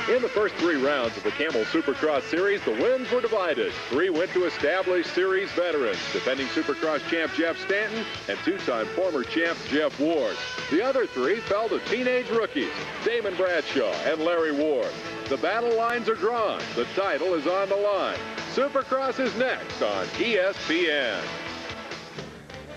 In the first 3 rounds of the Camel Supercross Series, the wins were divided. 3 went to established series veterans, defending Supercross champ Jeff Stanton and 2-time former champ Jeff Ward. The other 3 fell to teenage rookies, Damon Bradshaw and Larry Ward. The battle lines are drawn. The title is on the line. Supercross is next on ESPN.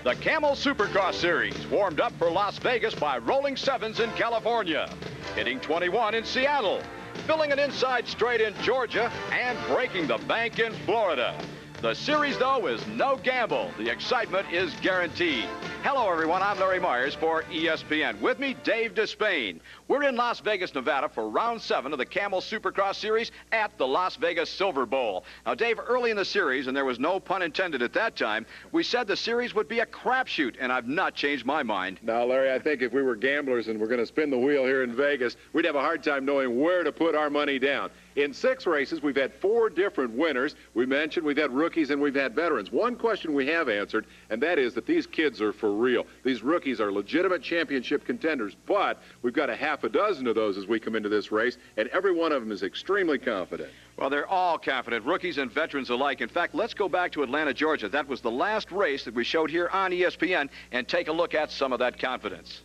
The Camel Supercross Series warmed up for Las Vegas by rolling 7s in California, hitting 21 in Seattle, filling an inside straight in Georgia, and breaking the bank in Florida. The series, though, is no gamble. The excitement is guaranteed. Hello, everyone. I'm Larry Myers for ESPN. With me, Dave Despain. We're in Las Vegas, Nevada for round 7 of the Camel Supercross Series at the Las Vegas Silver Bowl. Now, Dave, early in the series, and there was no pun intended at that time, we said the series would be a crapshoot, and I've not changed my mind. Now, Larry, I think if we were gamblers and we're going to spin the wheel here in Vegas, we'd have a hard time knowing where to put our money down. In 6 races, we've had 4 different winners. We mentioned we've had rookies and we've had veterans. One question we have answered, and that is that these kids are for real. These rookies are legitimate championship contenders, but we've got a half a dozen of those as we come into this race, and every one of them is extremely confident. Well, they're all confident, rookies and veterans alike. In fact, let's go back to Atlanta, Georgia. That was the last race that we showed here on ESPN, and take a look at some of that confidence.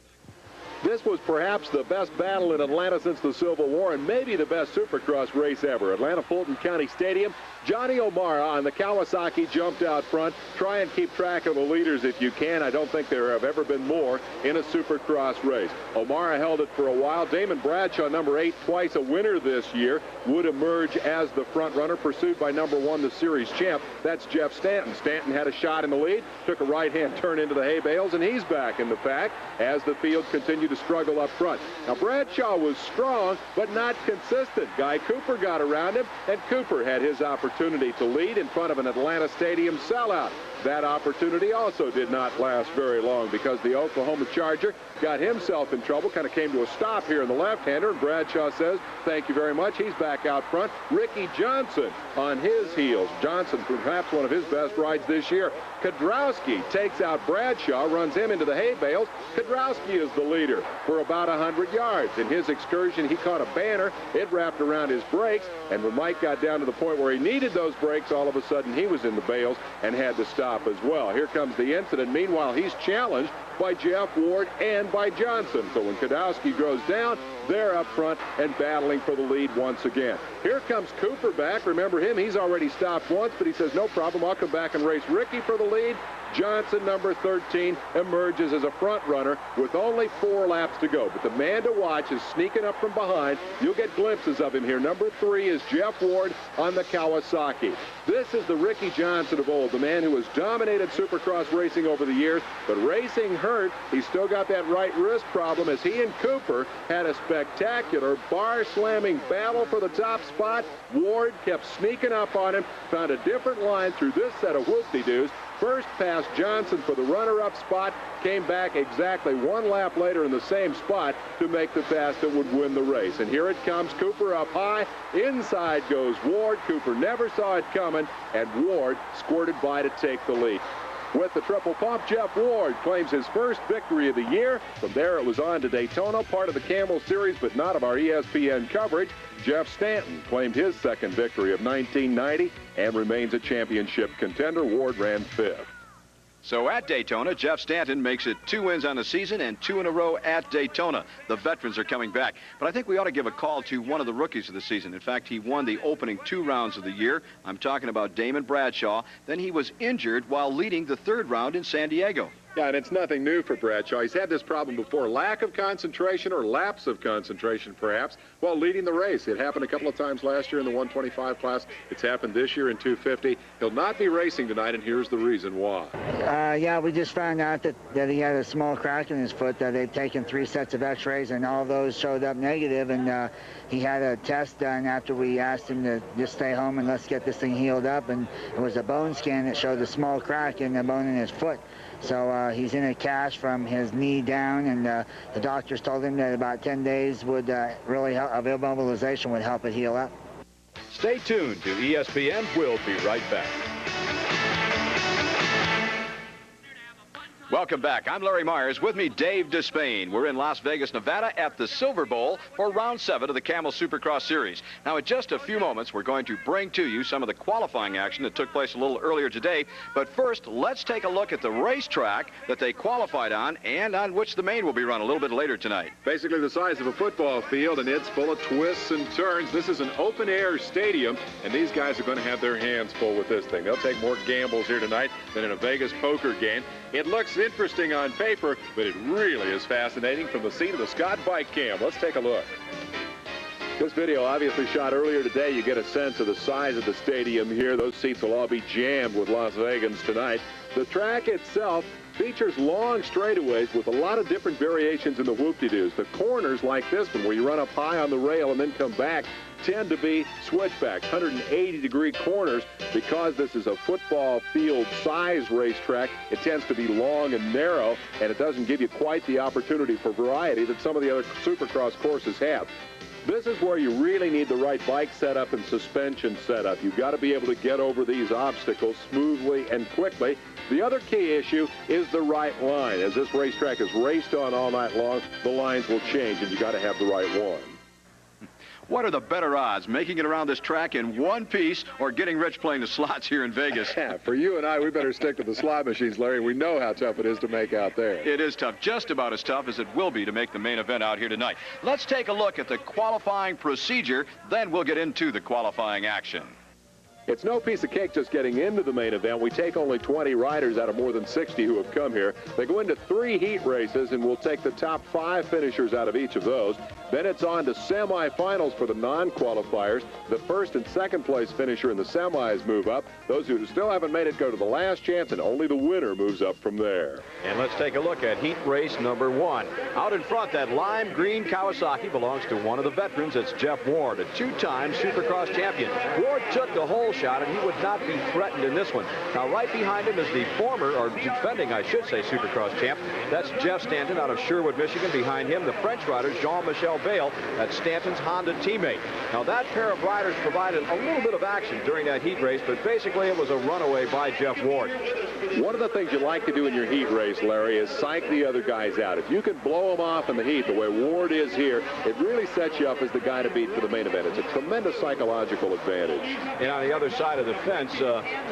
This was perhaps the best battle in Atlanta since the Civil War, and maybe the best Supercross race ever. Atlanta Fulton County Stadium. Johnny O'Mara on the Kawasaki jumped out front. Try and keep track of the leaders if you can. I don't think there have ever been more in a Supercross race. O'Mara held it for a while. Damon Bradshaw, number 8, twice a winner this year, would emerge as the front runner, pursued by number 1, the series champ. That's Jeff Stanton. Stanton had a shot in the lead, took a right-hand turn into the hay bales, and he's back in the pack as the field continued to struggle up front. Now, Bradshaw was strong, but not consistent. Guy Cooper got around him, and Cooper had his opportunity to lead in front of an Atlanta Stadium sellout. That opportunity also did not last very long because the Oklahoma Charger got himself in trouble, kind of came to a stop here in the left-hander, and Bradshaw says, thank you very much. He's back out front. Ricky Johnson on his heels. Johnson, perhaps one of his best rides this year. Kudrowski takes out Bradshaw, runs him into the hay bales. Kudrowski is the leader for about 100 yards. In his excursion, he caught a banner. It wrapped around his brakes, and when Mike got down to the point where he needed those brakes, all of a sudden he was in the bales and had to stop as well. Here comes the incident. Meanwhile, he's challenged by Jeff Ward and by Johnson. So when Kudrowski goes down, they're up front and battling for the lead once again. Here comes Cooper back. Remember him, he's already stopped once, but he says, no problem, I'll come back and race Ricky for the lead. Johnson, number 13, emerges as a front runner with only 4 laps to go. But the man to watch is sneaking up from behind. You'll get glimpses of him here. Number 3 is Jeff Ward on the Kawasaki. This is the Ricky Johnson of old, the man who has dominated Supercross racing over the years, but racing hurt. He's still got that right wrist problem as he and Cooper had a spectacular bar-slamming battle for the top spot. Ward kept sneaking up on him, found a different line through this set of whoop-de-doos. First passed Johnson for the runner-up spot, came back exactly 1 lap later in the same spot to make the pass that would win the race. And here it comes, Cooper up high, inside goes Ward. Cooper never saw it coming, and Ward squirted by to take the lead. With the triple pump, Jeff Ward claims his first victory of the year. From there, it was on to Daytona, part of the Camel Series, but not of our ESPN coverage. Jeff Stanton claimed his second victory of 1990 and remains a championship contender. Ward ran 5th. So at Daytona, Jeff Stanton makes it 2 wins on the season and 2 in a row at Daytona. The veterans are coming back. But I think we ought to give a call to one of the rookies of the season. In fact, he won the opening 2 rounds of the year. I'm talking about Damon Bradshaw. Then he was injured while leading the 3rd round in San Diego. Yeah, and it's nothing new for Bradshaw. He's had this problem before, lack of concentration or lapse of concentration, perhaps, while leading the race. It happened a couple of times last year in the 125 class. It's happened this year in 250. He'll not be racing tonight, and here's the reason why. Yeah, we just found out that he had a small crack in his foot. They've taken 3 sets of x-rays, and all those showed up negative, and he had a test done after we asked him to just stay home and let's get this thing healed up, and it was a bone scan that showed a small crack in the bone in his foot. So he's in a cast from his knee down, and the doctors told him that about 10 days would really help, immobilization would help it heal up. Stay tuned to ESPN. We'll be right back. Welcome back. I'm Larry Myers. With me, Dave Despain. We're in Las Vegas, Nevada at the Silver Bowl for Round 7 of the Camel Supercross Series. Now, in just a few moments, we're going to bring to you some of the qualifying action that took place a little earlier today. But first, let's take a look at the racetrack that they qualified on and on which the main will be run a little bit later tonight. Basically the size of a football field, and it's full of twists and turns. This is an open-air stadium, and these guys are going to have their hands full with this thing. They'll take more gambles here tonight than in a Vegas poker game. It looks interesting on paper, but it really is fascinating from the seat of the Scott bike cam. Let's take a look. This video obviously shot earlier today. You get a sense of the size of the stadium here. Those seats will all be jammed with Las Vegans tonight. The track itself features long straightaways with a lot of different variations in the whoop-de-doos. The corners like this one, where you run up high on the rail and then come back, tend to be switchbacks, 180-degree corners. Because this is a football field size racetrack, it tends to be long and narrow, and it doesn't give you quite the opportunity for variety that some of the other Supercross courses have. This is where you really need the right bike setup and suspension setup. You've got to be able to get over these obstacles smoothly and quickly. The other key issue is the right line. As this racetrack is raced on all night long, the lines will change, and you got to have the right one. What are the better odds, making it around this track in one piece or getting rich playing the slots here in Vegas? For you and I, we better stick to the slot machines, Larry. We know how tough it is to make out there. It is tough, just about as tough as it will be to make the main event out here tonight. Let's take a look at the qualifying procedure, then we'll get into the qualifying action. It's no piece of cake just getting into the main event. We take only 20 riders out of more than 60 who have come here. They go into 3 heat races, and we'll take the top 5 finishers out of each of those. Then it's on to semifinals for the non-qualifiers. The first and second place finisher in the semis move up. Those who still haven't made it go to the last chance, and only the winner moves up from there. And let's take a look at heat race number 1. Out in front, that lime green Kawasaki belongs to one of the veterans. It's Jeff Ward, a 2-time Supercross champion. Ward took the whole shot, and he would not be threatened in this one. Now, right behind him is the former, or defending, I should say, Supercross champ. That's Jeff Stanton out of Sherwood, Michigan. Behind him, the French rider, Jean-Michel Bale. That's Stanton's Honda teammate. Now, that pair of riders provided a little bit of action during that heat race, but basically it was a runaway by Jeff Ward. One of the things you like to do in your heat race, Larry, is psych the other guys out. If you can blow them off in the heat the way Ward is here, it really sets you up as the guy to beat for the main event. It's a tremendous psychological advantage. And on the other side of the fence,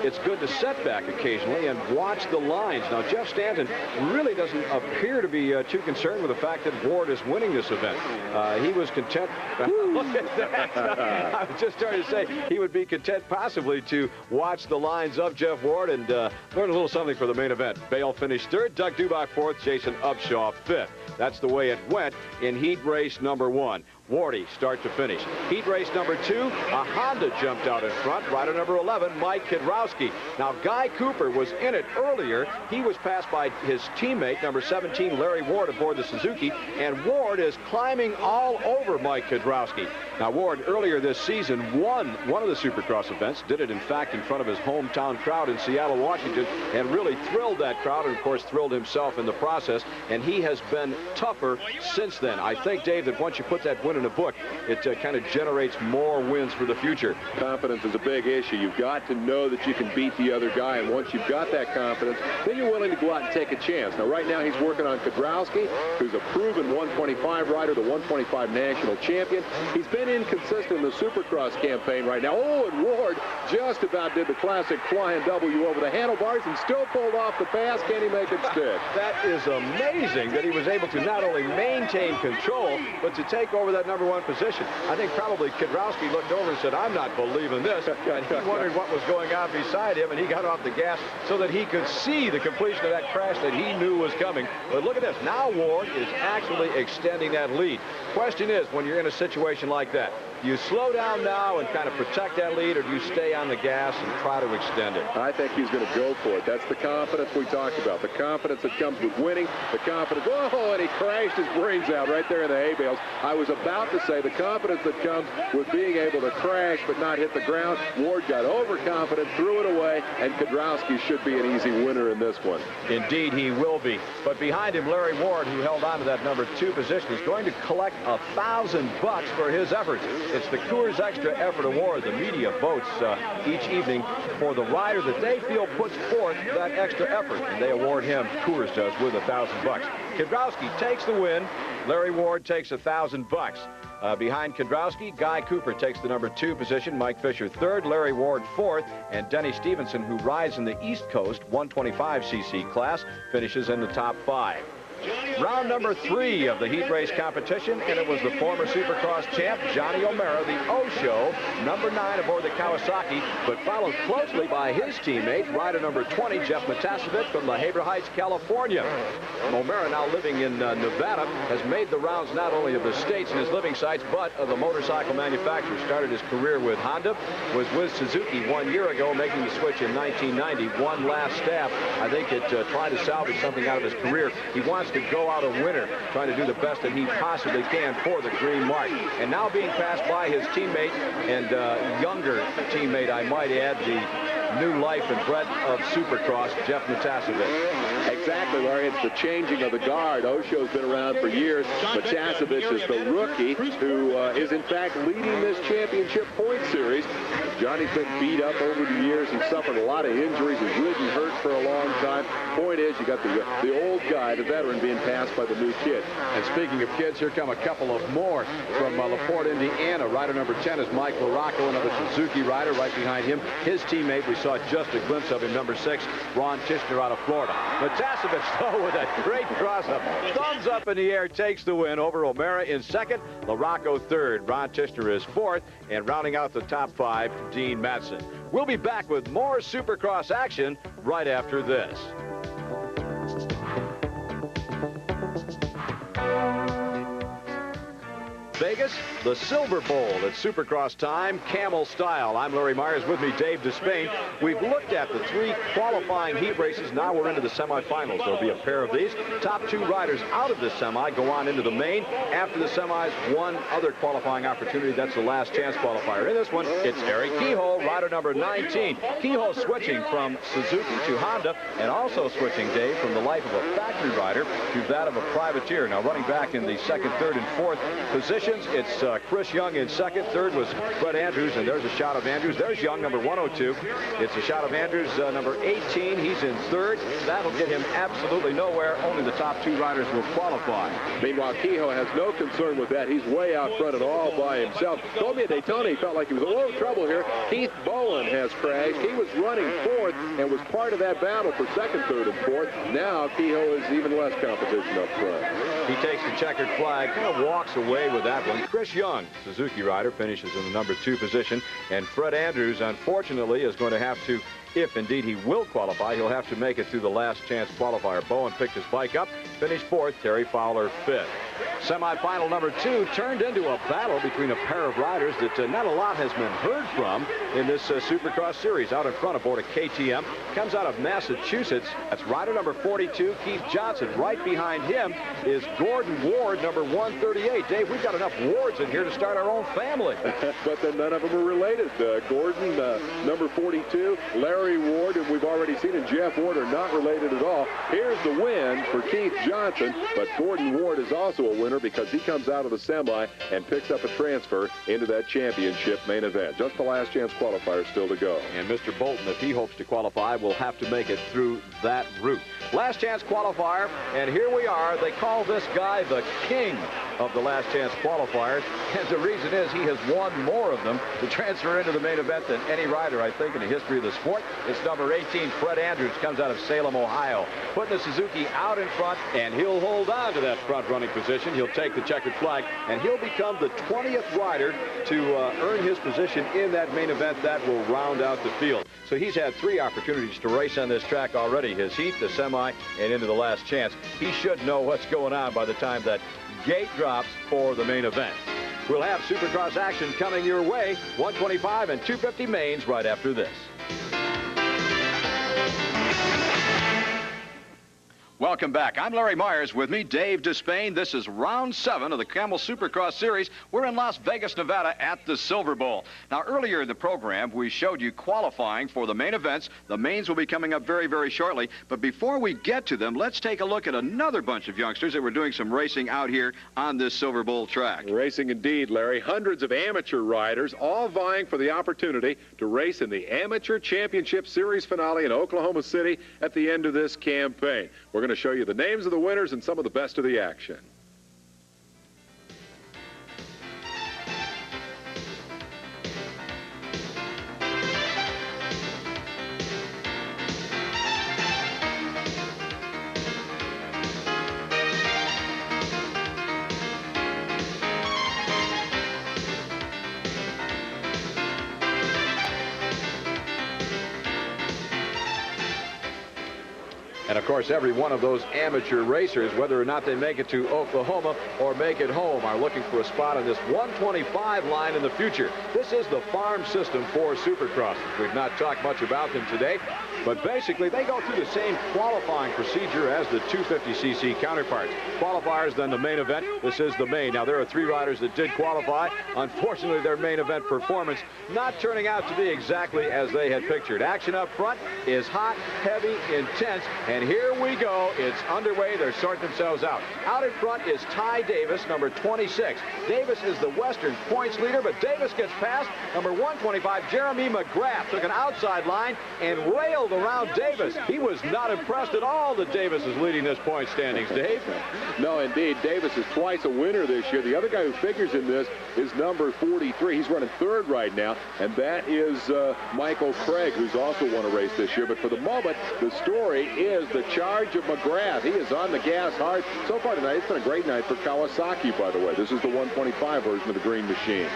it's good to set back occasionally and watch the lines. Now, Jeff Stanton really doesn't appear to be too concerned with the fact that Ward is winning this event. He was content. Look at that. I was just starting to say he would be content possibly to watch the lines of Jeff Ward and learn a little something for the main event. Bale finished 3rd, Doug Dubach 4th, Jason Upshaw 5th. That's the way it went in heat race number 1. Wardy start to finish. Heat race number 2, a Honda jumped out in front. Rider number 11, Mike Kidrowski. Now, Guy Cooper was in it earlier. He was passed by his teammate, number 17, Larry Ward, aboard the Suzuki, and Ward is climbing all over Mike Kidrowski. Now, Ward earlier this season won one of the Supercross events, did it, in fact, in front of his hometown crowd in Seattle, Washington, and really thrilled that crowd and, of course, thrilled himself in the process, and he has been tougher since then. I think, Dave, that once you put that win in a book, it kind of generates more wins for the future. Confidence is a big issue. You've got to know that you can beat the other guy, and once you've got that confidence, then you're willing to go out and take a chance. Now, right now, he's working on Kidrowski, who's a proven 125 rider, the 125 national champion. He's been inconsistent in the Supercross campaign right now. Oh, and Ward just about did the classic flying W over the handlebars and still pulled off the pass. Can he make it stick? That is amazing that he was able to not only maintain control, but to take over that number 1 position. I think probably Kidrowski looked over and said, I'm not believing this. And he wondered what was going on beside him, and he got off the gas so that he could see the completion of that crash that he knew was coming. But look at this. Now Ward is actually extending that lead. Question is, when you're in a situation like that, Do you slow down now and kind of protect that lead, or do you stay on the gas and try to extend it? I think he's going to go for it. That's the confidence we talked about. The confidence that comes with winning. The confidence. Whoa, and he crashed his brains out right there in the hay bales. I was about to say the confidence that comes with being able to crash but not hit the ground. Ward got overconfident, threw it away, and Kedrowski should be an easy winner in this one. Indeed, he will be. But behind him, Larry Ward, who held on to that number 2 position, is going to collect $1,000 for his efforts. It's the Coors Extra Effort Award. The media votes each evening for the rider that they feel puts forth that extra effort, and they award him, Coors does, with $1,000. Kedrowski takes the win. Larry Ward takes $1,000. Behind Kedrowski, Guy Cooper takes the number 2 position, Mike Fisher 3rd, Larry Ward 4th, and Denny Stevenson, who rides in the East Coast 125cc class, finishes in the top 5. Round number 3 of the heat race competition, and it was the former Supercross champ, Johnny O'Mara, the O-Show, number 9 aboard the Kawasaki, but followed closely by his teammate, rider number 20, Jeff Matasovic from La Habra Heights, California. O'Mara, now living in Nevada, has made the rounds not only of the states and his living sites, but of the motorcycle manufacturers. Started his career with Honda, was with Suzuki 1 year ago, making the switch in 1990. One last stab, I think, at trying to salvage something out of his career. He wants to go out a winner, trying to do the best that he possibly can for the green mark. And now being passed by his teammate and younger teammate, I might add, the new life and breath of Supercross, Jeff Matasovic. Exactly, Larry. It's the changing of the guard. Osho's been around for years. Matasovic is the rookie who is, in fact, leading this championship point series. Johnny's been beat up over the years. He's suffered a lot of injuries. He's ridden hurt for a long time. Point is, you got the old guy, the veteran, being passed by the new kid. And speaking of kids, here come a couple of more from LaPorte, Indiana. Rider number 10 is Mike LaRocco, another Suzuki rider. Right behind him, his teammate, we saw just a glimpse of him, number 6, Ron Tishner out of Florida. Matasovic, though, with that great cross-up, thumbs up in the air, takes the win over O'Mara in 2nd, LaRocco 3rd, Ron Tishner is 4th, and rounding out the top 5, Dean Matson. We'll be back with more Supercross action right after this. Vegas, the Silver Bowl at Supercross time, camel style. I'm Larry Myers, with me Dave Despain. We've looked at the 3 qualifying heat races. Now we're into the semifinals. There'll be a pair of these. Top 2 riders out of this semi go on into the main. After the semis, one other qualifying opportunity. That's the last chance qualifier. In this one, it's Eric Kehoe, rider number 19. Kehoe switching from Suzuki to Honda, and also switching, Dave, from the life of a factory rider to that of a privateer. Now running back in the 2nd, 3rd, and 4th positions, it's Chris Young in 2nd. 3rd was Fred Andrews, and there's a shot of Andrews. There's Young, number 102. It's a shot of Andrews, number 18. He's in 3rd. That'll get him absolutely nowhere. Only the top 2 riders will qualify. Meanwhile, Kehoe has no concern with that. He's way out front and all by himself. Told me at Daytona he felt like he was a little trouble here. Keith Bowen has crashed. He was running 4th and was part of that battle for 2nd, 3rd, and 4th. Now Kehoe is even less competition up front. He takes the checkered flag, kind of walks away with that one. Chris Young, Suzuki rider, finishes in the number 2 position. And Fred Andrews, unfortunately, is going to have to, if indeed he will qualify, he'll have to make it through the last chance qualifier. Bowen picked his bike up, finished 4th, Terry Fowler 5th. Semifinal number 2 turned into a battle between a pair of riders that not a lot has been heard from in this Supercross series. Out in front aboard a KTM, comes out of Massachusetts. That's rider number 42, Keith Johnson. Right behind him is Gordon Ward, number 138. Dave, we've got enough Wards in here to start our own family. But then none of them are related. Gordon, number 42, Larry Ward, and we've already seen, and Jeff Ward are not related at all. Here's the win for Keith Johnson, but Gordon Ward is also a winner because he comes out of the semi and picks up a transfer into that championship main event. Just the last chance qualifier still to go. And Mr. Bolton, if he hopes to qualify, will have to make it through that route. Last chance qualifier, and here we are. They call this guy the king of the last chance qualifiers, and the reason is he has won more of them to transfer into the main event than any rider, I think, in the history of the sport. It's number 18, Fred Andrews, comes out of Salem, Ohio, putting the Suzuki out in front, and he'll hold on to that front-running position. He'll take the checkered flag, and he'll become the 20th rider to earn his position in that main event. That will round out the field. So he's had 3 opportunities to race on this track already: his heat, the semi, and into the last chance. He should know what's going on by the time that gate drops for the main event. We'll have Supercross action coming your way, 125 and 250 mains right after this. Welcome back. I'm Larry Myers. With me, Dave Despain. This is round 7 of the Camel Supercross Series. We're in Las Vegas, Nevada at the Silver Bowl. Now, earlier in the program, we showed you qualifying for the main events. The mains will be coming up very, very shortly. But before we get to them, let's take a look at another bunch of youngsters that were doing some racing out here on this Silver Bowl track. Racing indeed, Larry. Hundreds of amateur riders all vying for the opportunity to race in the Amateur Championship Series finale in Oklahoma City at the end of this campaign. We're going to show you the names of the winners and some of the best of the action. And, of course, every one of those amateur racers, whether or not they make it to Oklahoma or make it home, are looking for a spot on this 125 line in the future. This is the farm system for Supercrosses. We've not talked much about them today, but basically they go through the same qualifying procedure as the 250cc counterparts. Qualifiers, then the main event. This is the main. Now, there are 3 riders that did qualify. Unfortunately, their main event performance not turning out to be exactly as they had pictured. Action up front is hot, heavy, intense, and here we go. It's underway. They're sorting themselves out. Out in front is Ty Davis, number 26. Davis is the Western points leader, but Davis gets past number 125, Jeremy McGrath. Took an outside line and railed around Davis. He was not impressed at all that Davis is leading this point standings, Dave. No, indeed. Davis is twice a winner this year. The other guy who figures in this is number 43. He's running 3rd right now, and that is Michael Craig, who's also won a race this year. But for the moment, the story is the charge of McGrath. He is on the gas hard. So far tonight, it's been a great night for Kawasaki, by the way. This is the 125 version of the Green Machine.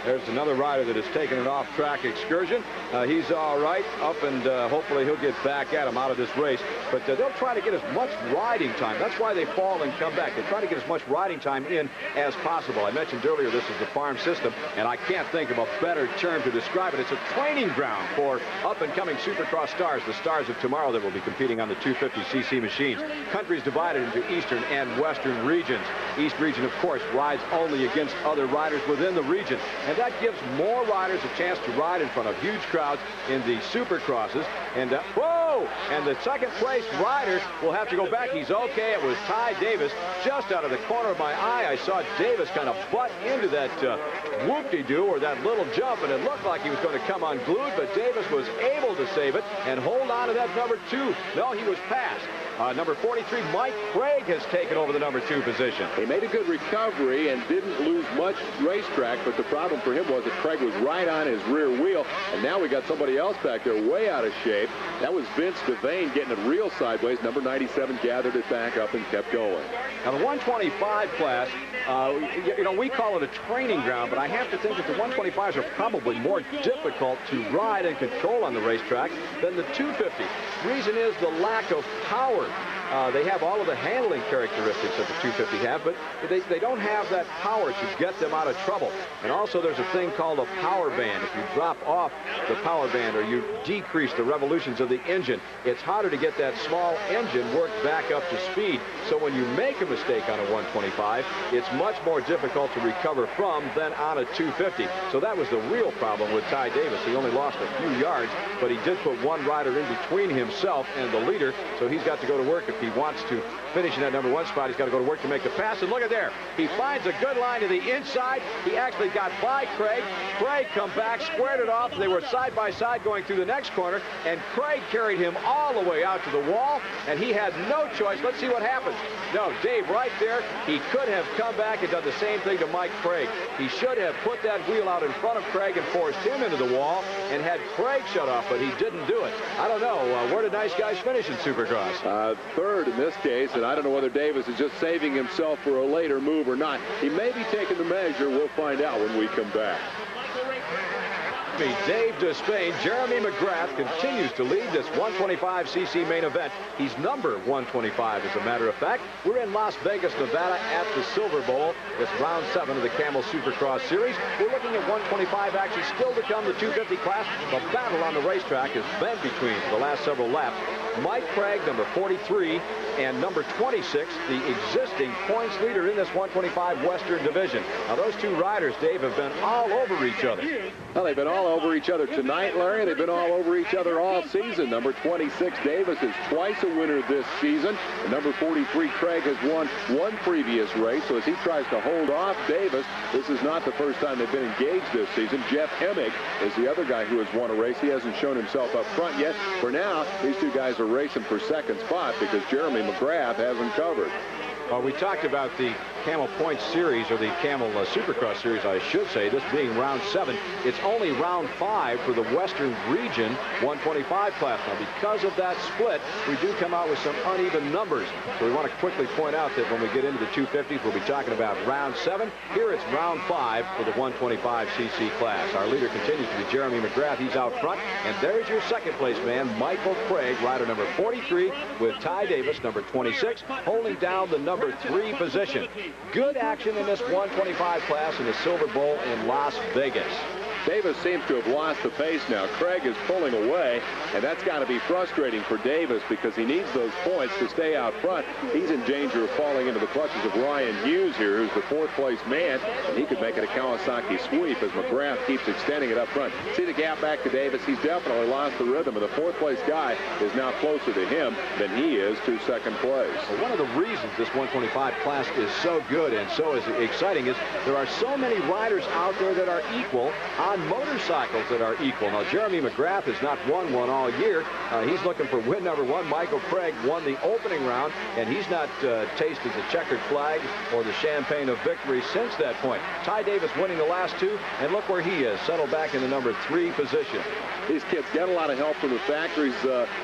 There's another rider that has taken an off-track excursion. He's all right, up, and hopefully he'll get back at him out of this race. But they'll try to get as much riding time. That's why they fall and come back. They try to get as much riding time in as possible. I mentioned earlier this is the farm system, and I can't think of a better term to describe it. It's a training ground for up-and-coming Supercross stars, the stars of tomorrow that will be competing on the 250cc machines. Countries divided into eastern and western regions. East region, of course, rides only against other riders within the region. And that gives more riders a chance to ride in front of huge crowds in the Supercrosses. And, whoa! And the second place rider will have to go back. He's okay. It was Ty Davis. Just out of the corner of my eye, I saw Davis kind of butt into that whoop-de-doo, or that little jump, and it looked like he was going to come unglued, but Davis was able to save it and hold on to that number 2. No, he was passed. Number 43, Mike Craig, has taken over the number 2 position. He made a good recovery and didn't lose much racetrack, but the problem for him was that Craig was right on his rear wheel, and now we got somebody else back there way out of shape. That was Vince Devane getting it real sideways. Number 97 gathered it back up and kept going. Now, the 125 class, you know, we call it a training ground, but I have to think that the 125s are probably more difficult to ride and control on the racetrack than the 250. Reason is the lack of power. They have all of the handling characteristics that the 250 have, but they don't have that power to get them out of trouble. And also there's a thing called a power band. If you drop off the power band or you decrease the revolutions of the engine, it's harder to get that small engine worked back up to speed. So when you make a mistake on a 125, it's much more difficult to recover from than on a 250. So that was the real problem with Ty Davis. He only lost a few yards, but he did put one rider in between himself and the leader, so he's got to go to work. If he wants to finish in that number 1 spot, he's got to go to work to make the pass. And look at there. He finds a good line to the inside. He actually got by Craig. Craig come back, squared it off. They were side by side going through the next corner, and Craig carried him all the way out to the wall, and he had no choice. Let's see what happens. No, Dave, right there, he could have come back and done the same thing to Mike Craig. He should have put that wheel out in front of Craig and forced him into the wall and had Craig shut off, but he didn't do it. I don't know. Where did nice guys finish in Supercross? 3rd in this case, and I don't know whether Davis is just saving himself for a later move or not. He may be taking the measure. We'll find out when we come back. meet, Dave Despain. Jeremy McGrath continues to lead this 125cc main event. He's number 125, as a matter of fact. We're in Las Vegas, Nevada at the Silver Bowl. It's round 7 of the Camel Supercross Series. We're looking at 125 action still to come, the 250 class. The battle on the racetrack has been between, for the last several laps, Mike Craig, number 43, and number 26, the existing points leader in this 125 Western Division. Now, those two riders, Dave, have been all over each other. Well, they've been all over each other tonight, Larry. They've been all over each other all season. Number 26, Davis, is twice a winner this season. And number 43, Craig, has won one previous race. So as he tries to hold off Davis, this is not the first time they've been engaged this season. Jeff Hemmick is the other guy who has won a race. He hasn't shown himself up front yet. For now, these two guys are racing for second spot because Jeremy McGrath hasn't covered. Well, we talked about the Camel Points Series, or the Camel Supercross Series, I should say, this being round 7. It's only round 5 for the Western Region 125 class. Now, because of that split, we do come out with some uneven numbers. So we want to quickly point out that when we get into the 250s, we'll be talking about round 7. Here it's round 5 for the 125cc class. Our leader continues to be Jeremy McGrath. He's out front. And there's your second place man, Michael Craig, rider number 43, with Ty Davis, number 26, holding down the number 3 position. Good action in this 125 class in the Silver Bowl in Las Vegas. Davis seems to have lost the pace now. Craig is pulling away, and that's got to be frustrating for Davis because he needs those points to stay out front. He's in danger of falling into the clutches of Ryan Hughes here, who's the 4th place man, and he could make it a Kawasaki sweep as McGrath keeps extending it up front. See the gap back to Davis? He's definitely lost the rhythm, and the 4th place guy is now closer to him than he is to second place. Well, one of the reasons this 125 class is so good and so is exciting is there are so many riders out there that are equal on motorcycles that are equal. Now, Jeremy McGrath has not won one all year. He's looking for win number 1. Michael Craig won the opening round, and he's not tasted the checkered flag or the champagne of victory since that point. Ty Davis winning the last 2, and look where he is, settled back in the number 3 position. These kids get a lot of help from the factories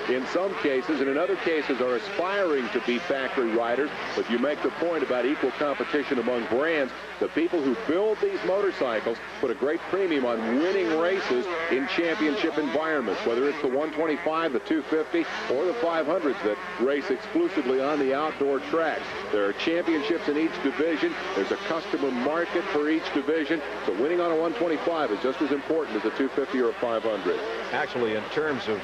in some cases, and in other cases are aspiring to be factory riders. But you make the point about equal competition among brands. The people who build these motorcycles put a great premium on winning races in championship environments, whether it's the 125, the 250, or the 500s that race exclusively on the outdoor tracks. There are championships in each division. There's a customer market for each division. So winning on a 125 is just as important as a 250 or a 500. Actually, in terms of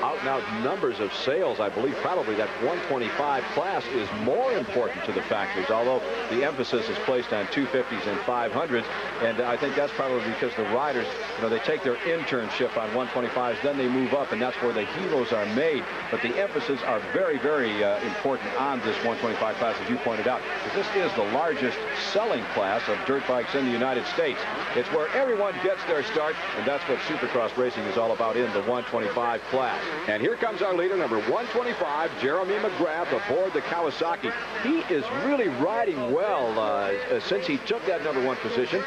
out-and-out numbers of sales, I believe probably that 125 class is more important to the factories, although the emphasis is placed on 250s and 500s. And I think that's probably because the riders, they take their internship on 125s, then they move up, and that's where the heroes are made. But the emphasis are very, very important on this 125 class, as you pointed out, because this is the largest selling class of dirt bikes in the United States. It's where everyone gets their start, and that's what Supercross racing is all about in the 125 class. And here comes our leader, number 125, Jeremy McGrath, aboard the Kawasaki. He is really riding well since he took that number 1 position.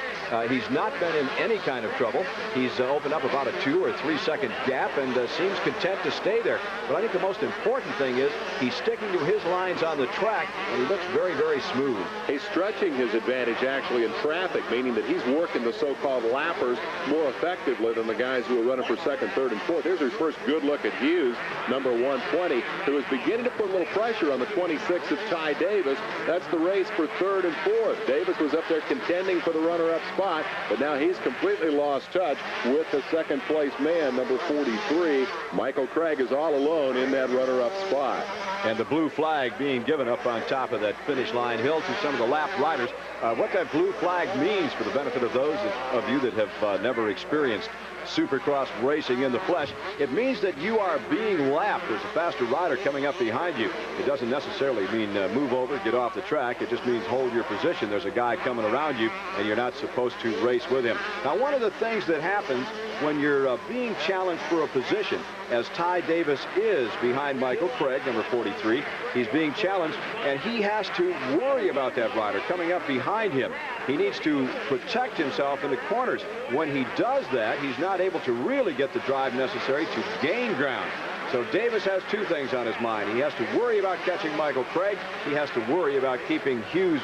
He's not been in any kind of trouble. He's opened up about a 2 or 3 second gap and seems content to stay there. But I think the most important thing is he's sticking to his lines on the track, and he looks very, very smooth. He's stretching his advantage actually in traffic, meaning that he's working the so-called lappers more effectively than the guys who are running for 2nd, 3rd, and 4th. Here's his first good look at Hughes, number 120, who is beginning to put a little pressure on the 26 of Ty Davis. That's the race for 3rd and 4th. Davis was up there contending for the runner-up spot, but now he's completely lost touch with the 2nd place man, number 43. Michael Craig is all alone in that runner-up spot. And the blue flag being given up on top of that finish line hill to some of the lap riders. What that blue flag means, for the benefit of those of you that have never experienced Supercross racing in the flesh, it means that you are being lapped. There's a faster rider coming up behind you. It doesn't necessarily mean move over, get off the track. It just means hold your position. There's a guy coming around you, and you're not supposed to race with him. Now, one of the things that happens when you're being challenged for a position, as Ty Davis is behind Michael Craig, number 43, he's being challenged, and he has to worry about that rider coming up behind him. He needs to protect himself in the corners. When he does that, he's not able to really get the drive necessary to gain ground. So Davis has 2 things on his mind. He has to worry about catching Michael Craig. He has to worry about keeping Hughes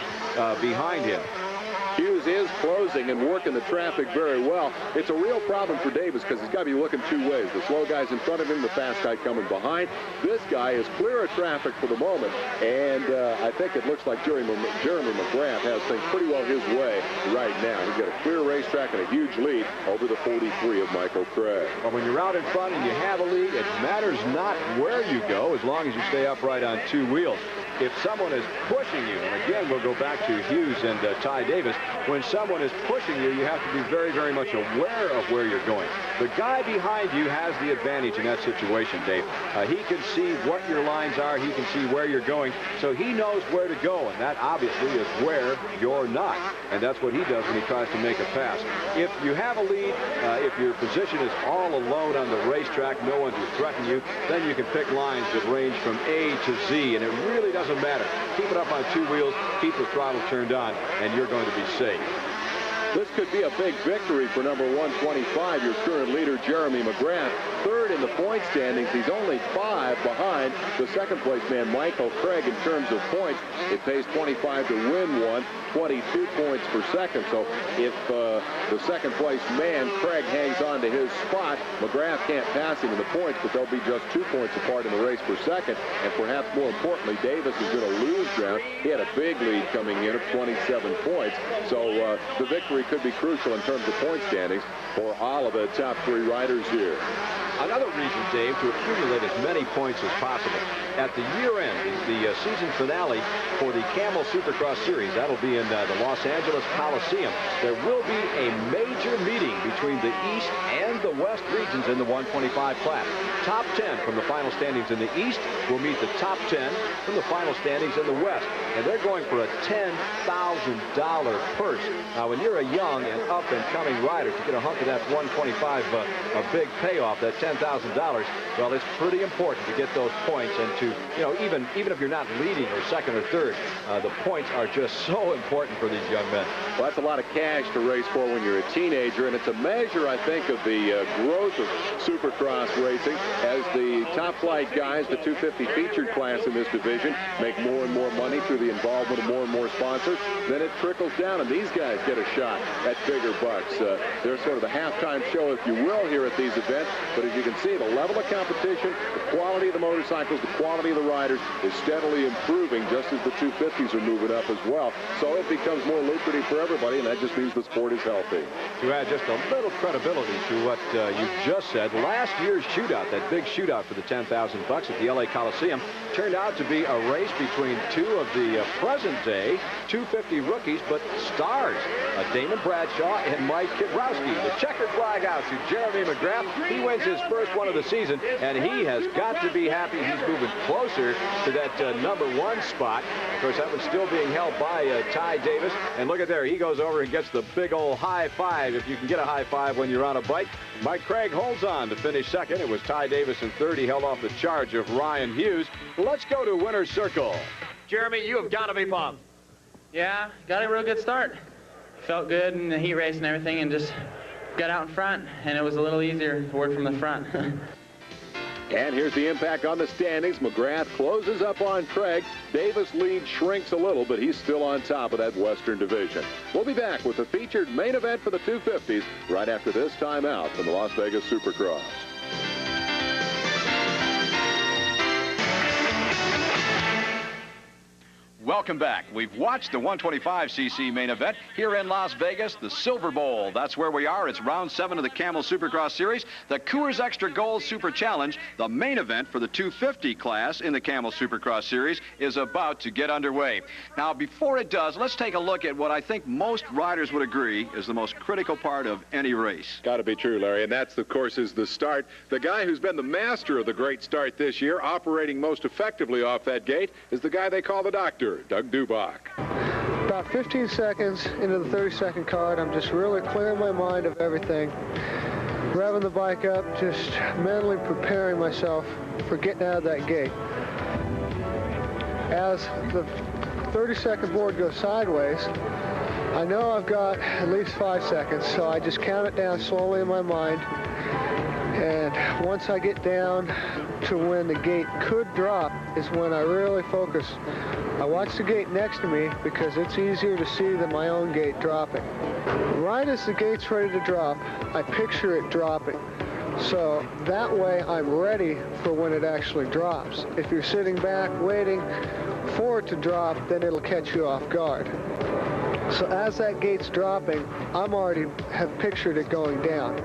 behind him. Hughes is closing and working the traffic very well. It's a real problem for Davis because he's got to be looking two ways. The slow guy's in front of him, the fast guy coming behind. This guy is clear of traffic for the moment, and I think it looks like Jeremy McGrath has things pretty well his way right now. He's got a clear racetrack and a huge lead over the 43 of Michael Craig. Well, when you're out in front and you have a lead, it matters not where you go as long as you stay upright on two wheels. If someone is pushing you, and again, we'll go back to Hughes and Ty Davis, when someone is pushing you, you have to be very, very much aware of where you're going. The guy behind you has the advantage in that situation, Dave. He can see what your lines are. He can see where you're going, so he knows where to go, and that obviously is where you're not. And that's what he does when he tries to make a pass. If you have a lead, if your position is all alone on the racetrack, no one to threaten you, then you can pick lines that range from A to Z, and it really doesn't matter. Keep it up on two wheels, keep the throttle turned on, and you're going to be safe. This could be a big victory for number 125, your current leader, Jeremy McGrath. Third in the point standings. He's only 5 behind the second place man, Michael Craig, in terms of points. It pays 25 to win one, 22 points for second. So if the second place man, Craig, hangs on to his spot, McGrath can't pass him in the points, but they'll be just 2 points apart in the race for second. And perhaps more importantly, Davis is going to lose ground. He had a big lead coming in of 27 points. So the victory could be crucial in terms of point standings for all of the top 3 riders here. Another reason, Dave, to accumulate as many points as possible. At the year end, the season finale for the Camel Supercross Series, that'll be in the Los Angeles Coliseum. There will be a major meeting between the East and the West regions in the 125 class. Top 10 from the final standings in the East will meet the top 10 from the final standings in the West. And they're going for a $10,000 purse. Now, when you're a young and up-and-coming rider, to get a hunk of that 125, a big payoff, that $10,000, well, it's pretty important to get those points and to, even if you're not leading or second or third, the points are just so important for these young men. Well, that's a lot of cash to race for when you're a teenager, and it's a measure, I think, of the growth of Supercross racing as the top flight guys, the 250 featured class in this division, make more and more money through the involvement of more and more sponsors. Then it trickles down, and these guys get a shot at bigger bucks. They're sort of the halftime show, if you will, here at these events. But as you can see, the level of competition, the quality of the motorcycles, the quality of the riders is steadily improving just as the 250s are moving up as well. So it becomes more lucrative for everybody, and that just means the sport is healthy. To add just a little credibility to what you just said, last year's shootout, that big shootout for the $10,000 at the LA Coliseum, turned out to be a race between two of the present-day 250 rookies, but stars, Damon Bradshaw and Mike Kidrowski. The checkered flag out to Jeremy McGrath. He wins his first one of the season, and he has got to be happy. He's moving closer to that number 1 spot. Of course, that one's still being held by Ty Davis. And look at there, he goes over and gets the big old high five, if you can get a high five when you're on a bike. Mike Craig holds on to finish second. It was Ty Davis in third. He held off the charge of Ryan Hughes. Let's go to winner's circle. Jeremy, you have got to be pumped. Yeah, got a real good start. Felt good in the heat race and everything, and just got out in front, and it was a little easier to work from the front. And here's the impact on the standings. McGrath closes up on Craig. Davis' lead shrinks a little, but he's still on top of that Western division. We'll be back with the featured main event for the 250s right after this timeout from the Las Vegas Supercross. Welcome back. We've watched the 125cc main event here in Las Vegas, the Silver Bowl. That's where we are. It's round 7 of the Camel Supercross Series. The Coors Extra Gold Super Challenge, the main event for the 250 class in the Camel Supercross Series, is about to get underway. Now, before it does, let's take a look at what I think most riders would agree is the most critical part of any race. Got to be true, Larry, and that's, of course, is the start. The guy who's been the master of the great start this year, operating most effectively off that gate, is the guy they call the doctor, Doug Dubach. About 15 seconds into the 30-second card, I'm just really clearing my mind of everything. Revving the bike up, just mentally preparing myself for getting out of that gate. As the 30-second board goes sideways, I know I've got at least 5 seconds, so I just count it down slowly in my mind. And once I get down to when the gate could drop is when I really focus. I watch the gate next to me because it's easier to see than my own gate dropping. Right as the gate's ready to drop, I picture it dropping. So that way I'm ready for when it actually drops. If you're sitting back waiting for it to drop, then it'll catch you off guard. So as that gate's dropping, I'm already have pictured it going down.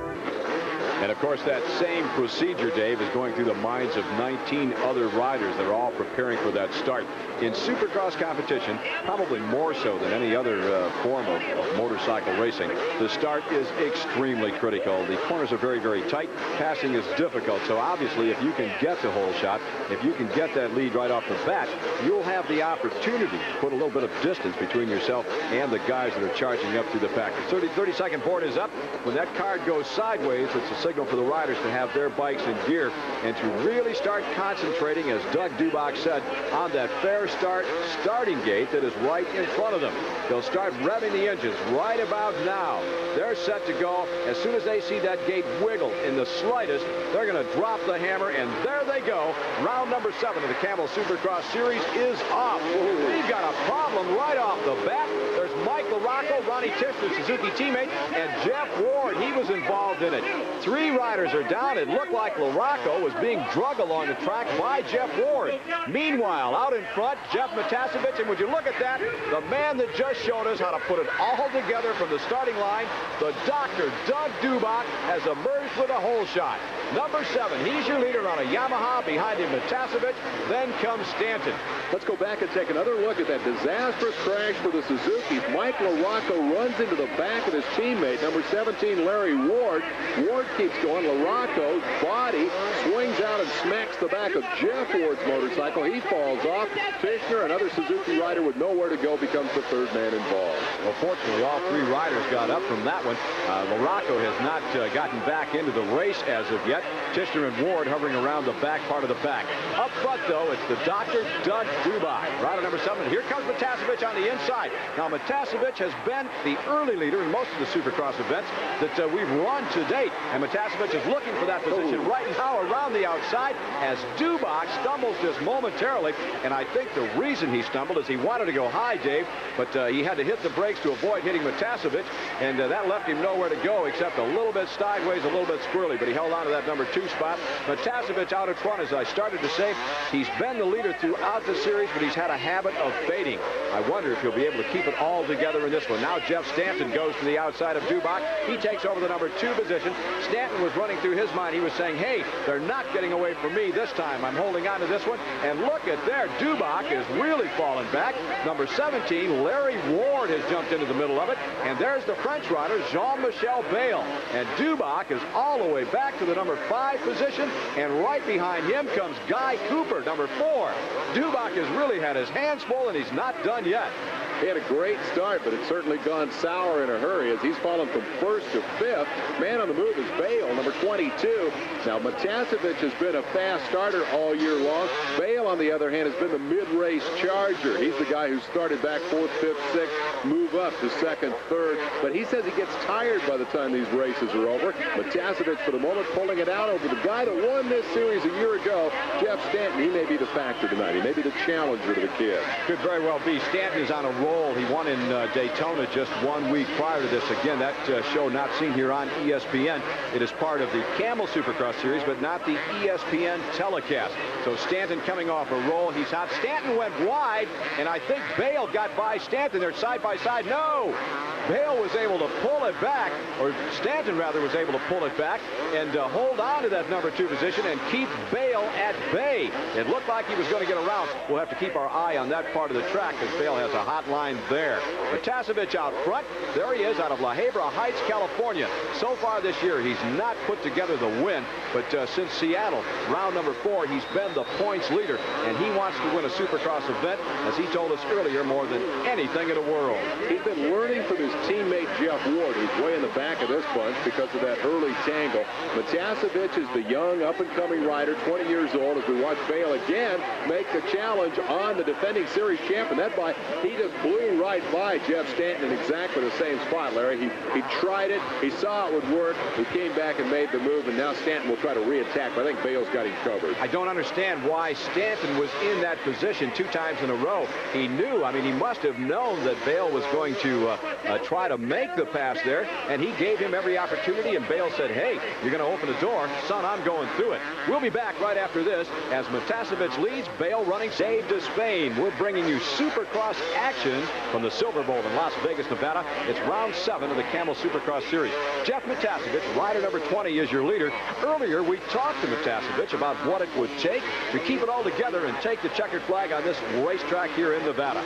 And, of course, that same procedure, Dave, is going through the minds of 19 other riders that are all preparing for that start. In supercross competition, probably more so than any other form of motorcycle racing, the start is extremely critical. The corners are very, very tight. Passing is difficult. So, obviously, if you can get the hole shot, if you can get that lead right off the bat, you'll have the opportunity to put a little bit of distance between yourself and the guys that are charging up through the pack. The 30-second board is up. When that card goes sideways, it's a signal for the riders to have their bikes in gear and to really start concentrating, as Doug Dubach said, on that fair start starting gate that is right in front of them. They'll start revving the engines right about now. They're set to go. As soon as they see that gate wiggle in the slightest, they're going to drop the hammer, and there they go. Round number 7 of the Camel Supercross Series is off. We've got a problem right off the bat. There's Mike LaRocco, Ronnie Tischner's Suzuki teammate, and Jeff Ward. He was involved in it. 3 riders are down. It looked like LaRocco was being drugged along the track by Jeff Ward. Meanwhile, out in front, Jeff Matasevich, and would you look at that, the man that just showed us how to put it all together from the starting line, the Dr. Doug Dubach, has emerged with a hole shot. Number 7, he's your leader on a Yamaha. Behind him, Matasevich. Then comes Stanton. Let's go back and take another look at that disastrous crash for the Suzuki. Mike LaRocco runs into the back of his teammate, number 17, Larry Ward. Ward keeps going. LaRocco's body swings out and smacks the back of Jeff Ward's motorcycle. He falls off. Tischner, another Suzuki rider with nowhere to go, becomes the 3rd man involved. Well, fortunately, all 3 riders got up from that one. LaRocco has not gotten back into the race as of yet. Tischner and Ward hovering around the back part of the pack. Up front, though, it's the Dr. Doug Dubach. Rider number 7. Here comes Matasevich on the inside. Now, Matasevich has been the early leader in most of the Supercross events that we've run to date. And Matasevich is looking for that position right now around the outside as Dubach stumbles just momentarily. And I think the reason he stumbled is he wanted to go high, Dave, but he had to hit the brakes to avoid hitting Matasevich, and that left him nowhere to go except a little bit sideways, a little bit squirrely, but he held on to that number 2 spot. Matasevich out in front, as I started to say. He's been the leader throughout the series, but he's had a habit of fading. I wonder if he'll be able to keep it all together in this one. Now Jeff Stanton goes to the outside of Dubach. He takes over the number 2 position. Stanton was running through his mind. He was saying, hey, they're not getting away from me this time. I'm holding on to this one. And look at there. Dubach is really falling back. Number 17, Larry Ward, has jumped into the middle of it. And there's the French rider, Jean-Michel Bayle. And Dubach is all the way back to the number 5 position. And right behind him comes Guy Cooper, number 4. Dubach has really had his hands full, and he's not done yet. He had a great start, but it's certainly gone sour in a hurry as he's fallen from 1st to 5th. Man on the move is Bayle, number 22. Now, Matasevich has been a fast starter all year long. Bayle, on the other hand, has been the mid-race charger. He's the guy who started back 4th, 5th, 6th, move up to 2nd, 3rd. But he says he gets tired by the time these races are over. Matasevich, for the moment, pulling it out over the guy that won this series a year ago, Jeff Stanton. He may be the factor tonight. He may be the challenger to the kid. Could very well be. Stanton is on a roll. He won in Daytona just 1 week prior to this. Again, that show not seen here on ESPN. It is part of the Camel Supercross Series, but not the ESPN telecast. So Stanton coming off a roll. He's hot. Stanton went wide, and I think Bayle got by Stanton. They're side by side. No! Bayle was able to pull it back, or Stanton rather was able to pull it back and hold on to that number 2 position and keep Bayle at bay. It looked like he was going to get around. We'll have to keep our eye on that part of the track because Bayle has a hot line there. Matasevich out front. There he is out of La Habra Heights, California. So far this year, he's not put together the win, but since Seattle, round number 4, he's been the points leader, and he wants to win a Supercross event, as he told us earlier, more than anything in the world. He's been learning from his teammate Jeff Ward, who's way in the back of this bunch because of that early tangle. Matasevich is the young, up-and-coming rider, 20 years old, as we watch Bayle again make the challenge on the defending series champion. That by he just blew right by Jeff Stanton in exactly the same spot, Larry. He tried it. He saw it would work. He came back and made the move, and now Stanton will try to reattack. But I think Bale's got him covered. I don't understand why Stanton was in that position 2 times in a row. He knew, I mean, he must have known that Bale was going to try to make the pass there, and he gave him every opportunity, and Bale said, hey, you're going to open the door. Son, I'm going through it. We'll be back right after this as Matasovic leads, Bale running. Dave Despain, we're bringing you Supercross action from the Silver Bowl in Las Vegas, Nevada. It's round 7 of the Camel Supercross Series. Jeff Matasovic, rider number 20, is your leader. Earlier, we talked to Matasovic about what it would take to keep it all together and take the checkered flag on this racetrack here in Nevada.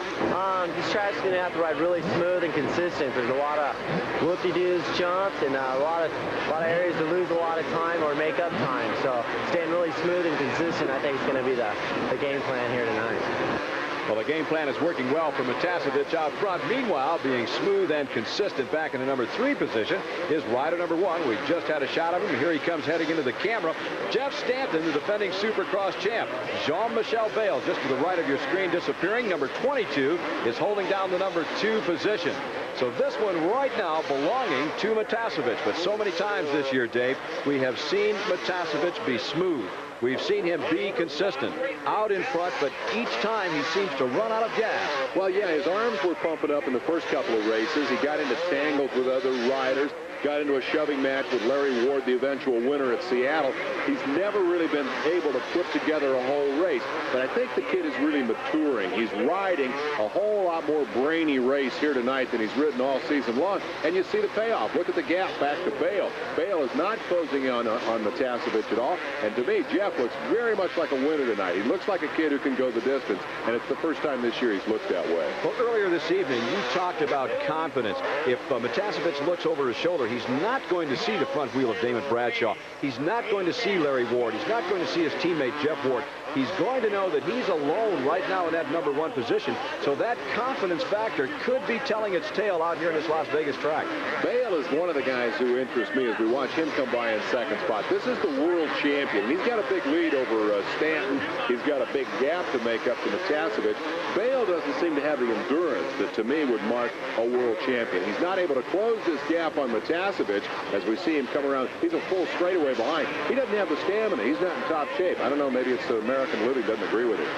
This track's going to have to ride really smooth and consistent. There's a lot of whoop-de-doos, jumps, and a lot of areas to lose a lot of time or make up time. So staying really smooth and consistent, I think, is going to be the game plan here tonight. Well, the game plan is working well for Matasovic out front. Meanwhile, being smooth and consistent back in the number 3 position is rider number 1. We just had a shot of him. Here he comes heading into the camera. Jeff Stanton, the defending Supercross champ. Jean-Michel Bale, just to the right of your screen, disappearing. Number 22 is holding down the number 2 position. So this one right now belonging to Matasovic. But so many times this year, Dave, we have seen Matasovic be smooth. We've seen him be consistent out in front, but each time he seems to run out of gas. Well, yeah, his arms were pumping up in the first couple of races. He got into tangles with other riders. Got into a shoving match with Larry Ward, the eventual winner at Seattle. He's never really been able to put together a whole race. But I think the kid is really maturing. He's riding a whole lot more brainy race here tonight than he's ridden all season long. And you see the payoff. Look at the gap back to Bale. Bale is not closing on Matasovic at all. And to me, Jeff looks very much like a winner tonight. He looks like a kid who can go the distance. And it's the first time this year he's looked that way. Well, earlier this evening, you talked about confidence. If Matasovic looks over his shoulder, he's not going to see the front wheel of Damon Bradshaw. He's not going to see Larry Ward. He's not going to see his teammate Jeff Ward. He's going to know that he's alone right now in that number 1 position. So that confidence factor could be telling its tale out here in this Las Vegas track. Bale is one of the guys who interests me as we watch him come by in second spot. This is the world champion. He's got a big lead over Stanton. He's got a big gap to make up to Matasovic. Bale doesn't seem to have the endurance that to me would mark a world champion. He's not able to close this gap on Matasovic as we see him come around. He's a full straightaway behind. He doesn't have the stamina. He's not in top shape. I don't know, maybe it's the American living doesn't agree with it.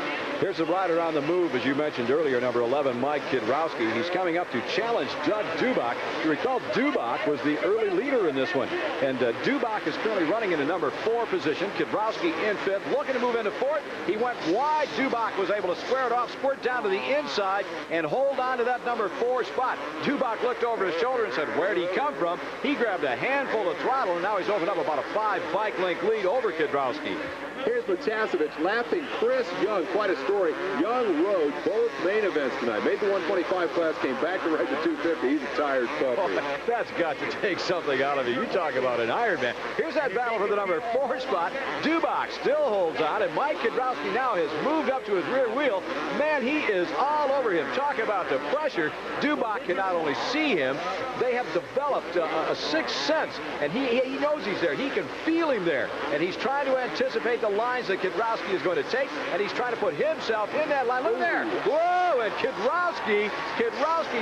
Here's the rider on the move, as you mentioned earlier, number 11, Mike Kidrowski. He's coming up to challenge Doug Dubach. You recall Dubach was the early leader in this one. And Dubach is currently running in the number 4 position. Kidrowski in 5th, looking to move into 4th. He went wide. Dubach was able to square it off, squirt down to the inside, and hold on to that number 4 spot. Dubach looked over his shoulder and said, where did he come from? He grabbed a handful of throttle, and now he's opened up about a 5 bike length lead over Kidrowski. Here's Matasovic lapping Chris Young. Quite a story. Young rode both main events tonight. Made the 125 class, came back to ride the 250. He's a tired puppy. Oh, that's got to take something out of it. You talk about an Ironman. Here's that battle for the number 4 spot. Dubach still holds on, and Mike Kidrowski now has moved up to his rear wheel. Man, he is all over him. Talk about the pressure. Dubach can not only see him, they have developed a sixth sense, and he knows he's there. He can feel him there, and he's trying to anticipate the lines that Kidrowski is going to take, and he's trying to put himself in that line. Look there. Whoa, and Kidrowski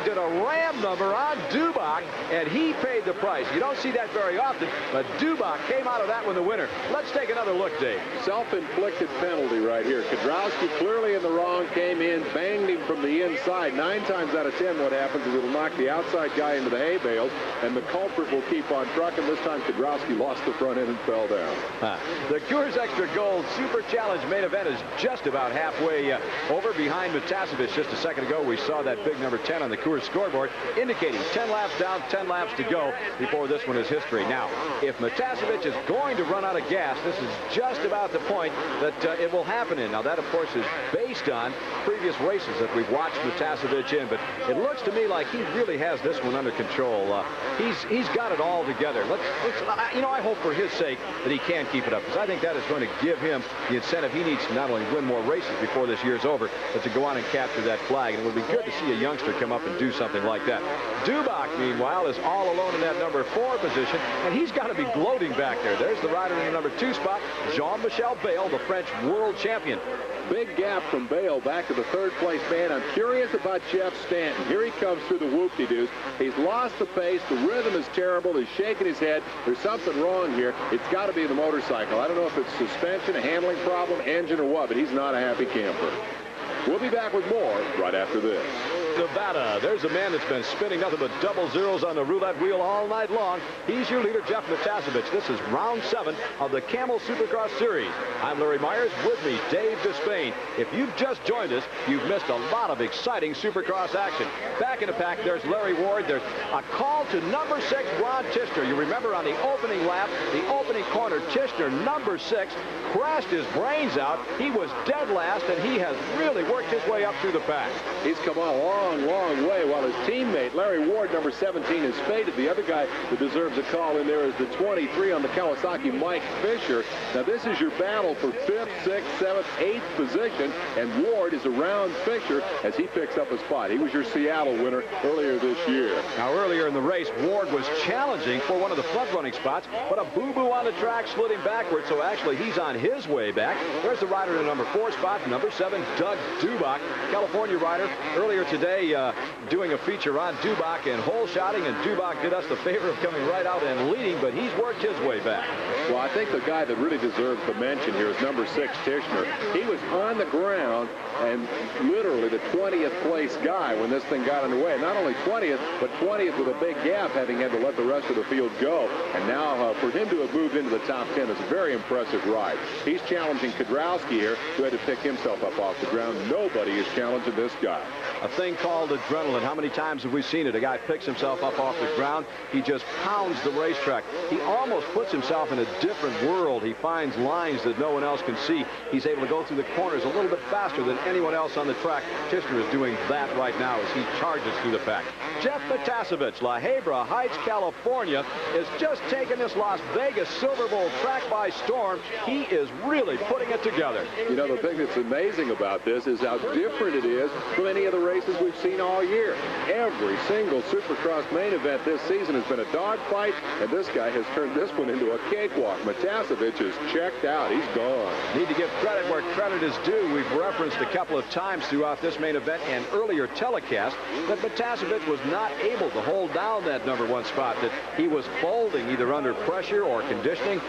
did a ram number on Dubach, and he paid the price. You don't see that very often, but Dubach came out of that one the winner. Let's take another look, Dave. Self-inflicted penalty right here. Kidrowski clearly in the wrong, came in, banged him from the inside. 9 times out of 10 what happens is it'll knock the outside guy into the hay bales, and the culprit will keep on trucking. This time Kidrowski lost the front end and fell down. The Coors Extra Gold Super Challenge main event is just about halfway over behind Matasovic. Just a second ago, we saw that big number 10 on the Coors scoreboard, indicating 10 laps down, 10 laps to go before this one is history. Now, if Matasovic is going to run out of gas, this is just about the point that it will happen in. Now, that, of course, is based on previous races that we've watched Matasovic in, but it looks to me like he really has this one under control. He's got it all together. I hope for his sake that he can keep it up, because I think that is going to give him the incentive he needs to not only win more races before before this year's over, but to go on and capture that flag. And it would be good to see a youngster come up and do something like that. Dubach, meanwhile, is all alone in that number 4 position, and he's got to be gloating back there. There's the rider in the number 2 spot, Jean-Michel Bayle, the French world champion. Big gap from Bayle back to the 3rd place man. I'm curious about Jeff Stanton. Here he comes through the whoop-de-doos. He's lost the pace. The rhythm is terrible. He's shaking his head. There's something wrong here. It's got to be the motorcycle. I don't know if it's suspension, a handling problem, engine, or what, but he's not a happy camper. We'll be back with more right after this. Nevada. There's a man that's been spinning nothing but double zeros on the roulette wheel all night long. He's your leader, Jeff Matasevich. This is round 7 of the Camel Supercross Series. I'm Larry Myers. With me, Dave Despain. If you've just joined us, you've missed a lot of exciting Supercross action. Back in the pack, there's Larry Ward. There's a call to number 6, Ron Tishner. You remember on the opening lap, the opening corner, Tishner, number 6, crashed his brains out. He was dead last, and he has really worked his way up through the pack. He's come on a long way, while his teammate, Larry Ward, number 17, is faded. The other guy that deserves a call in there is the 23 on the Kawasaki, Mike Fisher. Now, this is your battle for 5th, 6th, 7th, 8th position, and Ward is around Fisher as he picks up a spot. He was your Seattle winner earlier this year. Now, earlier in the race, Ward was challenging for one of the front-running spots, but a boo-boo on the track slid him backwards, so actually he's on his way back. There's the rider in the number 4 spot, number 7, Doug Dubach, California rider, earlier today doing a feature on Dubach and hole shotting, and Dubach did us the favor of coming right out and leading, but he's worked his way back. Well, I think the guy that really deserves the mention here is number 6, Tishner. He was on the ground and literally the 20th place guy when this thing got underway. Not only 20th, but 20th with a big gap, having had to let the rest of the field go. And now for him to have moved into the top 10 is a very impressive ride. He's challenging Kudrowski here, who had to pick himself up off the ground. Nobody is challenging this guy. A thing called adrenaline. How many times have we seen it? A guy picks himself up off the ground. He just pounds the racetrack. He almost puts himself in a different world. He finds lines that no one else can see. He's able to go through the corners a little bit faster than anyone else on the track. Tishner is doing that right now as he charges through the pack. Jeff Matasevich, La Hebra Heights, California, is just taking this Las Vegas Silver Bowl track by storm. He is really putting it together. You know, the thing that's amazing about this is how different it is from any of the races we've seen all year. Every single Supercross main event this season has been a dogfight, and this guy has turned this one into a cakewalk. Matasevich is checked out. He's gone. Need to give credit where credit is due. We've referenced a couple of times throughout this main event and earlier telecast that Matasevich was not able to hold down that number 1 spot, that he was folding either under pressure or conditioning.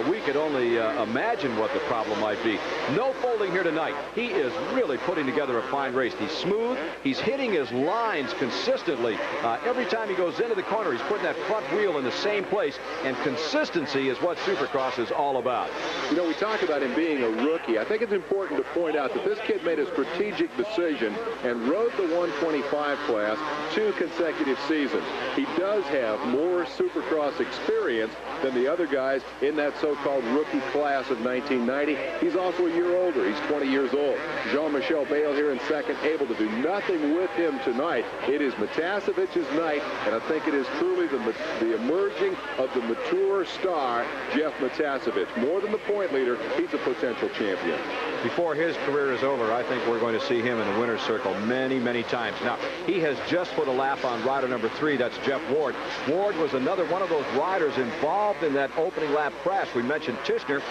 We could only imagine what the problem might be. No folding here tonight. He is really putting together a fine race. He's smooth. He's hitting his lines consistently. Every time he goes into the corner, he's putting that front wheel in the same place, and consistency is what Supercross is all about. You know, we talk about him being a rookie. I think it's important to point out that this kid made a strategic decision and rode the 125 class 2 consecutive seasons. He does have more Supercross experience than the other guys in that so-called rookie class of 1990. He's also a year older. He's 20 years old. Jean-Michel Bayle here in second, able to do nothing with him tonight. It is Matasevich's night, and I think it is truly the emerging of the mature star, Jeff Matasevich. More than the point leader, he's a potential champion. Before his career is over, I think we're going to see him in the winner's circle many, many times. Now, he has just put a lap on rider number 3. That's Jeff Ward. Ward was another one of those riders involved in that opening lap crash. We mentioned Tishner.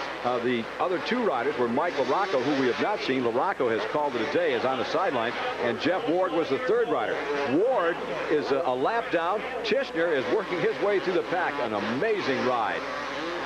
The other 2 riders were Mike LaRocco, who we have not seen. LaRocco has called it a day, is on the sideline, and Jeff Ward was the 3rd rider. Ward is a lap down. Tishner is working his way through the pack. An amazing ride.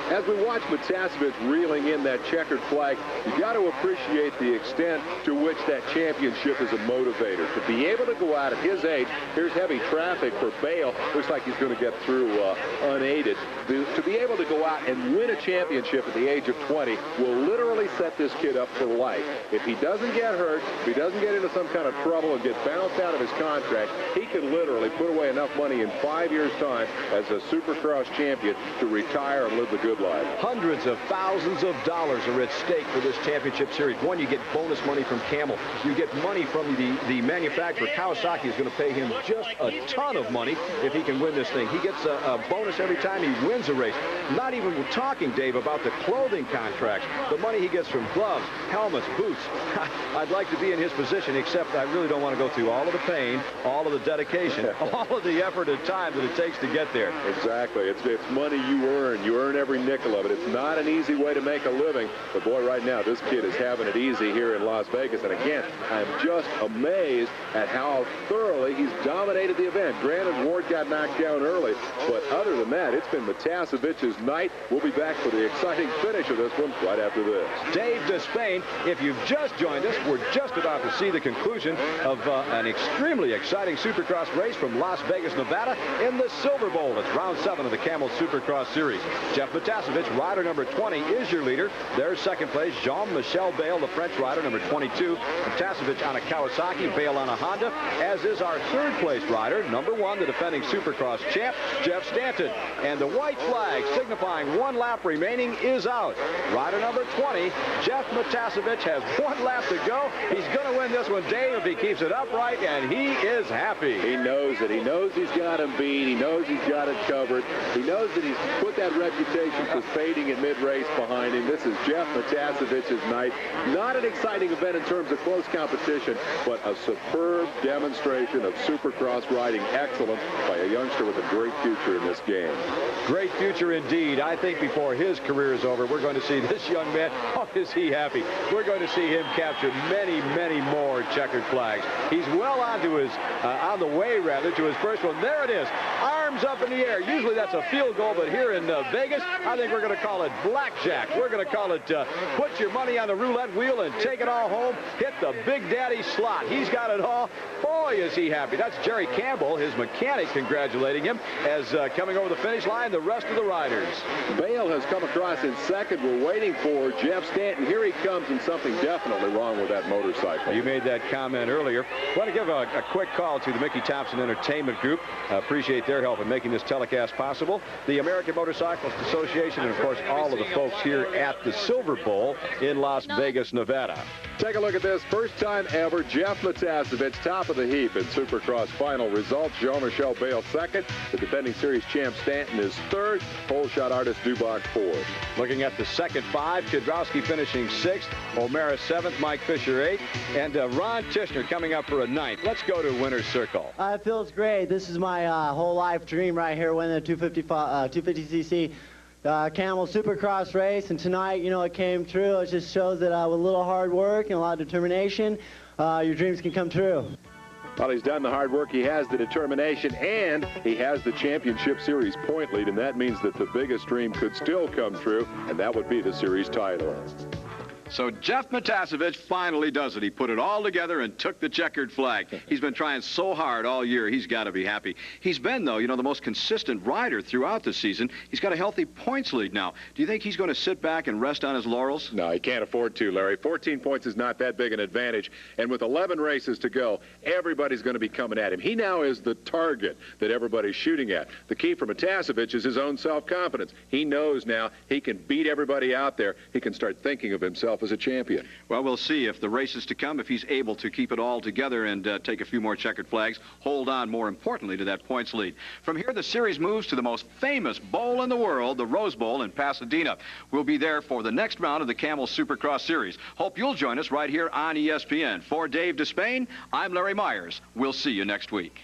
As we watch Matasevich reeling in that checkered flag, you got to appreciate the extent to which that championship is a motivator. To be able to go out at his age, here's heavy traffic for Bayle. Looks like he's going to get through unaided. To be able to go out and win a championship at the age of 20 will literally set this kid up for life. If he doesn't get hurt, if he doesn't get into some kind of trouble and get bounced out of his contract, he could literally put away enough money in 5 years' time as a Supercross champion to retire and live the good good life. Hundreds of thousands of dollars are at stake for this championship series. One, you get bonus money from Camel. You get money from the manufacturer. Kawasaki is going to pay him just a ton of money if he can win this thing. He gets a bonus every time he wins a race. Not even talking, Dave, about the clothing contracts, the money he gets from gloves, helmets, boots. I'd like to be in his position, except I really don't want to go through all of the pain, all of the dedication, all of the effort and time that it takes to get there. Exactly. It's money you earn. You earn every nickel of it. It's not an easy way to make a living. But, boy, right now, this kid is having it easy here in Las Vegas. And, again, I'm just amazed at how thoroughly he's dominated the event. Granted, Ward got knocked down early. But other than that, it's been Matasevic's night. We'll be back for the exciting finish of this one right after this. Dave Despain, if you've just joined us, we're just about to see the conclusion of an extremely exciting Supercross race from Las Vegas, Nevada in the Silver Bowl. It's round 7 of the Camel Supercross Series. Jeff Matasevich, rider number 20, is your leader. There's second place, Jean-Michel Bale, the French rider, number 22. Matasevich on a Kawasaki, Bale on a Honda, as is our third place rider, number 1, the defending Supercross champ, Jeff Stanton. And the white flag signifying 1 lap remaining is out. Rider number 20, Jeff Matasevich, has 1 lap to go. He's going to win this one, Dave, if he keeps it upright, and he is happy. He knows it. He knows he's got him beat. He knows he's got it covered. He knows that he's put that reputation for fading at mid-race behind him. This is Jeff Matasevich's night. Not an exciting event in terms of close competition, but a superb demonstration of Supercross riding excellence by a youngster with a great future in this game. Great future indeed. I think before his career is over, we're going to see this young man. Oh, is he happy? We're going to see him capture many, many more checkered flags. He's well onto his, on the way rather, to his first one. There it is. Arms up in the air. Usually that's a field goal, but here in Vegas, I think we're going to call it blackjack. We're going to call it put your money on the roulette wheel and take it all home. Hit the Big Daddy slot. He's got it all. Boy, is he happy. That's Jerry Campbell, his mechanic, congratulating him as coming over the finish line, the rest of the riders. Bale has come across in second. We're waiting for Jeff Stanton. Here he comes, and something definitely wrong with that motorcycle. You made that comment earlier. I want to give a quick call to the Mickey Thompson Entertainment Group. Appreciate their help in making this telecast possible. The American Motorcyclist Association, and, of course, all of the folks here at the Silver Bowl in Las Vegas, Nevada. Take a look at this. First time ever, Jeff Matasevich, top of the heap in Supercross final results. Jean-Michel Bale second. The defending series champ Stanton is third. Pole shot artist Dubach fourth. Looking at the second 5, Kidrowski finishing 6th, O'Mara 7th, Mike Fisher 8th, and Ron Tishner coming up for a 9th. Let's go to winner's circle. It feels great. This is my whole life dream right here, winning the 250cc Camel Supercross race, and tonight, you know, it came true. It just shows that with a little hard work and a lot of determination, your dreams can come true. Well, he's done the hard work, he has the determination, and he has the championship series point lead, and that means that the biggest dream could still come true, and that would be the series title. So Jeff Matasevich finally does it. He put it all together and took the checkered flag. He's been trying so hard all year. He's got to be happy. He's been, though, you know, the most consistent rider throughout the season. He's got a healthy points lead now. Do you think he's going to sit back and rest on his laurels? No, he can't afford to, Larry. 14 points is not that big an advantage. And with 11 races to go, everybody's going to be coming at him. He now is the target that everybody's shooting at. The key for Matasevich is his own self-confidence. He knows now he can beat everybody out there. He can start thinking of himself as a champion. Well, we'll see if the races to come, if he's able to keep it all together and take a few more checkered flags, hold on, more importantly, to that points lead. From here, the series moves to the most famous bowl in the world, the Rose Bowl in Pasadena. We'll be there for the next round of the Camel Supercross Series. Hope you'll join us right here on ESPN. For Dave Despain, I'm Larry Myers. We'll see you next week.